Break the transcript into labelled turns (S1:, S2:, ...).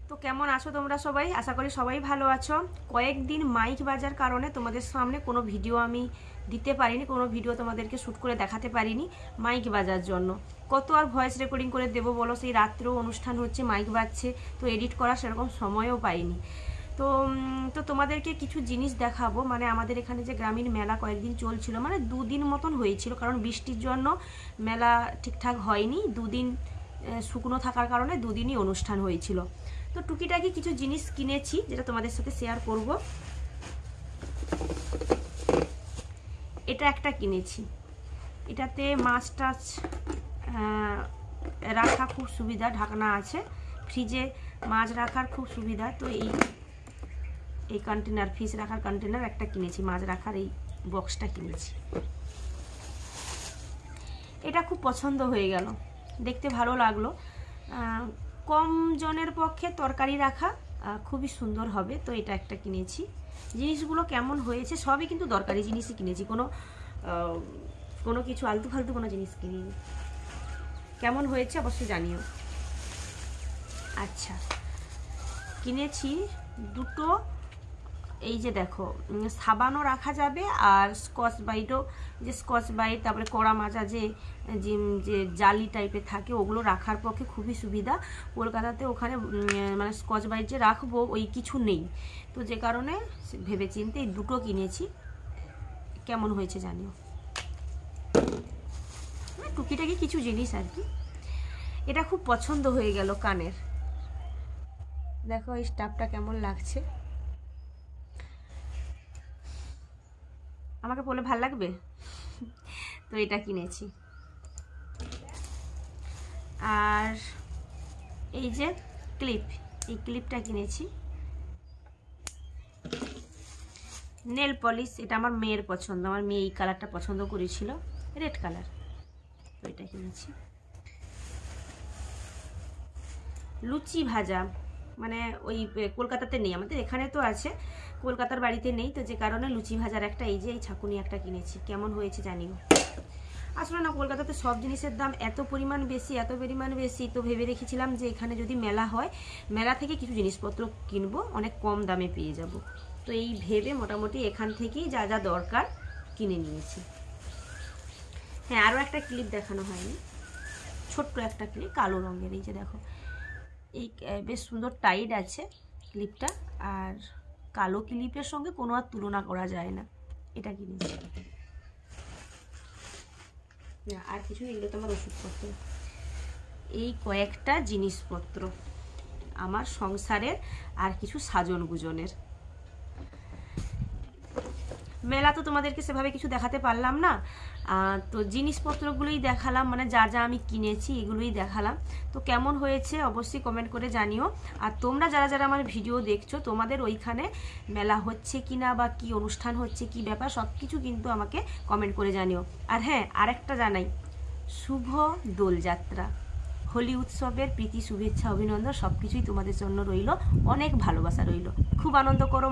S1: তো কেমন আছো তোমরা সবাই? আশা করি সবাই ভালো আছো। কয়েকদিন মাইক বাজার কারণে তোমাদের সামনে কোনো ভিডিও আমি দিতে পারিনি, কোনো ভিডিও তোমাদেরকে শ্যুট করে দেখাতে পারিনি মাইক বাজার জন্য। কত আর ভয়েস রেকর্ডিং করে দেবো বলো, সেই রাত্রেও অনুষ্ঠান হচ্ছে, মাইক বাজছে, তো এডিট করার সেরকম সময়ও পাইনি। তো তোমাদেরকে কিছু জিনিস দেখাবো। মানে আমাদের এখানে যে গ্রামীণ মেলা কয়েকদিন চলছিল, মানে 2 দিন মতন হয়েছিল, কারণ বৃষ্টির জন্য মেলা ঠিকঠাক হয়নি। 2 দিন শুকনো থাকার কারণে 2 দিনই অনুষ্ঠান হয়েছিল। তো টুকিটাকি কিছু জিনিস কিনেছি যেটা তোমাদের সাথে শেয়ার করব। এটা একটা কিনেছি, এটাতে মাছ টাছ রাখা খুব সুবিধা, ঢাকনা আছে, ফ্রিজে মাছ রাখার খুব সুবিধা। তো এই কন্টেনার, ফিশ রাখার কন্টেনার একটা কিনেছি, মাছ রাখার এই বক্সটা কিনেছি। এটা খুব পছন্দ হয়ে গেল, দেখতে ভালো লাগলো। কম জনের পক্ষে তরকারি রাখা খুবই সুন্দর হবে, তো এটা একটা কিনেছি। জিনিসগুলো কেমন হয়েছে সবই কিন্তু দরকারি জিনিসই কিনেছি, কোনো কিছু আলতু ফালতু কোনো জিনিস কিনিনি। কেমন হয়েছে অবশ্যই জানিও। আচ্ছা, কিনেছি দুটো, এই যে দেখো, সাবানও রাখা যাবে আর স্কচ ব্রাইটও, যে স্কচ ব্রাইট, তারপরে কড়া মাজা যে জালি টাইপের থাকে, ওগুলো রাখার পক্ষে খুবই সুবিধা। কলকাতাতে ওখানে মানে স্কচ ব্রাইট যে রাখবো ওই কিছু নেই, তো যে কারণে ভেবেচিন্তে এই দুটো কিনেছি। কেমন হয়েছে জানিও। টুকিটাকি কিছু জিনিস আর কি। এটা খুব পছন্দ হয়ে গেল কানের, দেখো এই স্টাফটা কেমন লাগছে, আমাকে বলে ভাল লাগবে, তো এটা কিনেছি। আর এই যে ক্লিপ, এই ক্লিপটা কিনেছি। নেল পলিশ, এটা আমার মেয়ের পছন্দ, আমার মেয়ে এই কালারটা পছন্দ করেছিল, রেড কালার, তো এটা কিনেছি। লুচি ভাজা, মানে ওই কলকাতাতে নেই, আমাদের এখানে তো আছে, কলকাতার বাড়িতে নেই, তো যে কারণে লুচি ভাজার একটা এই যে এই ছাঁকুনি একটা কিনেছি। কেমন হয়েছে জানিও। আসলে না, কলকাতাতে সব জিনিসের দাম এত পরিমাণ বেশি, তো ভেবে রেখেছিলাম যে এখানে যদি মেলা হয়, মেলা থেকে কিছু জিনিসপত্র কিনবো, অনেক কম দামে পেয়ে যাব। তো এই ভেবে মোটামুটি এখান থেকেই যা যা দরকার কিনে নিয়েছি। হ্যাঁ, আরও একটা ক্লিপ দেখানো হয়নি, ছোট্ট একটা ক্লিপ, কালো রঙের, এই যে দেখো, এই বেশ সুন্দর টাইট আছে ক্লিপটা, আর কালো ক্লিপের সঙ্গে কোনো আর তুলনা করা যায় না, এটা কিনেছি। আর কিছু, এগুলো তোমার ওষুধপত্র, এই কয়েকটা জিনিসপত্র আমার সংসারের আর কিছু সাজন গুজনের। মেলা তো তোমাদেরকে সেভাবে কিছু দেখাতে পারলাম না, তো জিনিসপত্রগুলোই দেখালাম, মানে যা যা আমি কিনেছি এগুলোই দেখালাম। তো কেমন হয়েছে অবশ্যই কমেন্ট করে জানিও। আর তোমরা যারা যারা আমার ভিডিও দেখছো, তোমাদের ওইখানে মেলা হচ্ছে কিনা বা কি অনুষ্ঠান হচ্ছে, কি ব্যাপার, সব কিছু কিন্তু আমাকে কমেন্ট করে জানিও। আর হ্যাঁ, আরেকটা জানাই, শুভ দোলযাত্রা, হোলি উৎসবের প্রীতি, শুভেচ্ছা, অভিনন্দন সব কিছুই তোমাদের জন্য রইল, অনেক ভালোবাসা রইল, খুব আনন্দ করো।